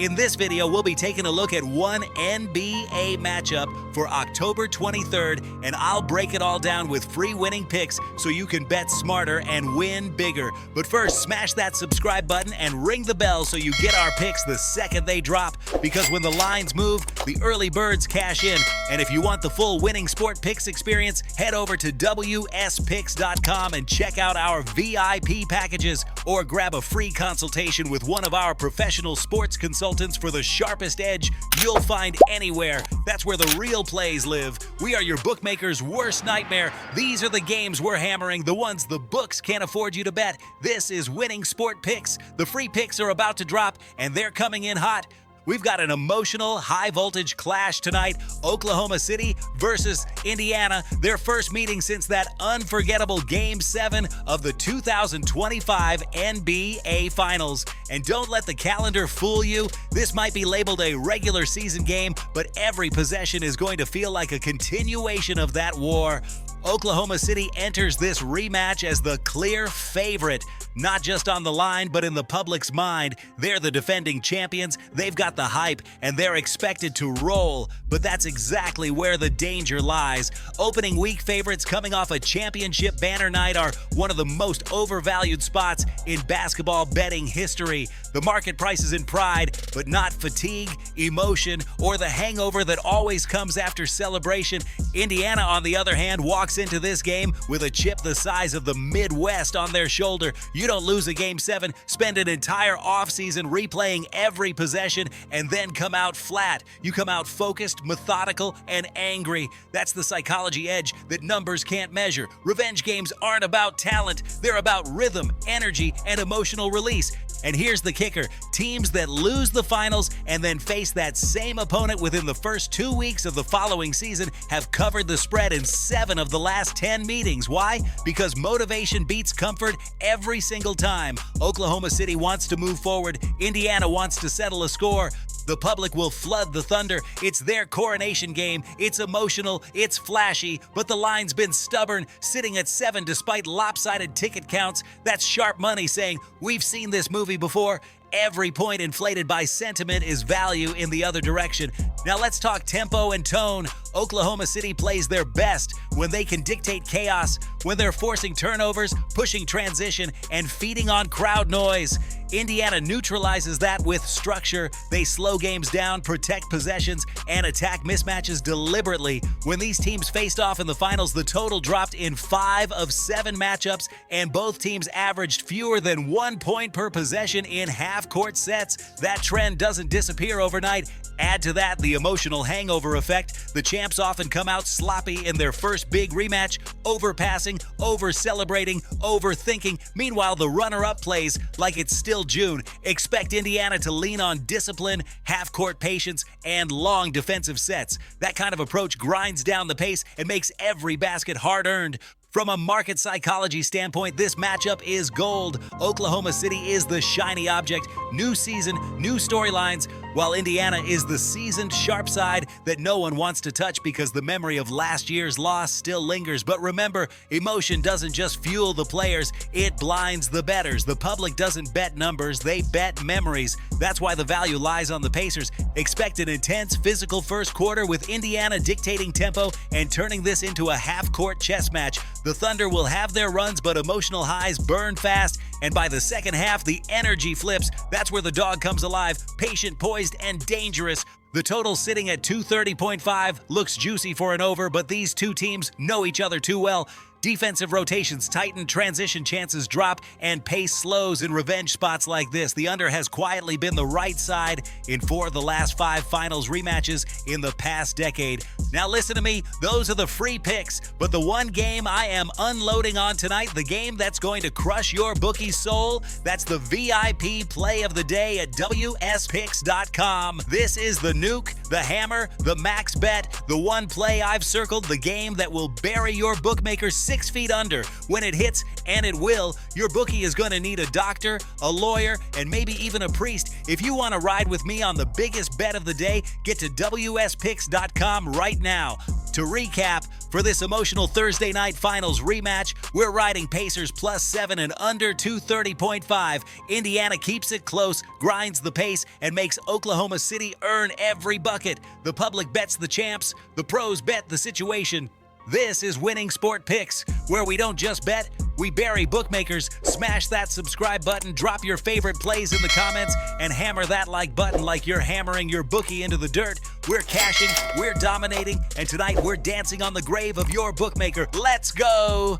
In this video, we'll be taking a look at one NBA matchup for October 23rd, and I'll break it all down with free winning picks so you can bet smarter and win bigger. But first, smash that subscribe button and ring the bell so you get our picks the second they drop, because when the lines move, the early birds cash in. And if you want the full winning sport picks experience, head over to wspicks.com and check out our VIP packages, or grab a free consultation with one of our professional sports consultants for the sharpest edge you'll find anywhere. That's where the real plays live. We are your bookmaker's worst nightmare. These are the games we're hammering, the ones the books can't afford you to bet. This is Winning Sport Picks. The free picks are about to drop, and they're coming in hot. We've got an emotional, high-voltage clash tonight. Oklahoma City versus Indiana. Their first meeting since that unforgettable Game 7 of the 2025 NBA Finals. And don't let the calendar fool you. This might be labeled a regular season game, but every possession is going to feel like a continuation of that war. Oklahoma City enters this rematch as the clear favorite. Not just on the line, but in the public's mind. They're the defending champions, they've got the hype, and they're expected to roll. But that's exactly where the danger lies. Opening week favorites coming off a championship banner night are one of the most overvalued spots in basketball betting history. The market prices in pride, but not fatigue, emotion, or the hangover that always comes after celebration. Indiana, on the other hand, walks into this game with a chip the size of the Midwest on their shoulder. You don't lose a Game 7, spend an entire offseason replaying every possession, and then come out flat. You come out focused, methodical, and angry. That's the psychology edge that numbers can't measure. Revenge games aren't about talent. They're about rhythm, energy, and emotional release. And here's the kicker. Teams that lose the finals and then face that same opponent within the first 2 weeks of the following season have covered the spread in 7 of the last 10 meetings. Why? Because motivation beats comfort every single time. Oklahoma City wants to move forward. Indiana wants to settle a score. The public will flood the Thunder. It's their coronation game. It's emotional, it's flashy, but the line's been stubborn, sitting at 7 despite lopsided ticket counts. That's sharp money saying, we've seen this movie before. Every point inflated by sentiment is value in the other direction. Now let's talk tempo and tone. Oklahoma City plays their best when they can dictate chaos, when they're forcing turnovers, pushing transition, and feeding on crowd noise. Indiana neutralizes that with structure. They slow games down, protect possessions, and attack mismatches deliberately. When these teams faced off in the finals, the total dropped in 5 of 7 matchups, and both teams averaged fewer than 1 point per possession in half-court sets. That trend doesn't disappear overnight. Add to that the emotional hangover effect. The champs often come out sloppy in their first big rematch, overpassing, over-celebrating, overthinking. Meanwhile, the runner-up plays like it's still June. Expect Indiana to lean on discipline, half-court patience, and long defensive sets. That kind of approach grinds down the pace and makes every basket hard-earned. From a market psychology standpoint, this matchup is gold. Oklahoma City is the shiny object. New season, new storylines, while Indiana is the seasoned sharp side that no one wants to touch because the memory of last year's loss still lingers. But remember, emotion doesn't just fuel the players, it blinds the bettors. The public doesn't bet numbers, they bet memories. That's why the value lies on the Pacers. Expect an intense physical first quarter with Indiana dictating tempo and turning this into a half-court chess match. The Thunder will have their runs, but emotional highs burn fast, and by the second half, the energy flips. That's where the dog comes alive, patient, poised, and dangerous. The total sitting at 230.5 looks juicy for an over, but these two teams know each other too well. Defensive rotations tighten, transition chances drop, and pace slows in revenge spots like this. The under has quietly been the right side in 4 of the last 5 finals rematches in the past decade. Now listen to me, those are the free picks, but the one game I am unloading on tonight, the game that's going to crush your bookie's soul, that's the VIP play of the day at wspicks.com. This is the nuke, the hammer, the max bet, the one play I've circled, the game that will bury your bookmaker 6 feet under. When it hits, and it will, your bookie is going to need a doctor, a lawyer, and maybe even a priest. If you want to ride with me on the biggest bet of the day, get to wspicks.com right now. To recap, for this emotional Thursday night finals rematch, we're riding Pacers +7 and under 230.5. Indiana keeps it close, grinds the pace, and makes Oklahoma City earn every bucket. The public bets the champs, the pros bet the situation. This is Winning Sport Picks, where we don't just bet, we bury bookmakers. Smash that subscribe button, drop your favorite plays in the comments, and hammer that like button like you're hammering your bookie into the dirt. We're cashing, we're dominating, and tonight we're dancing on the grave of your bookmaker. Let's go!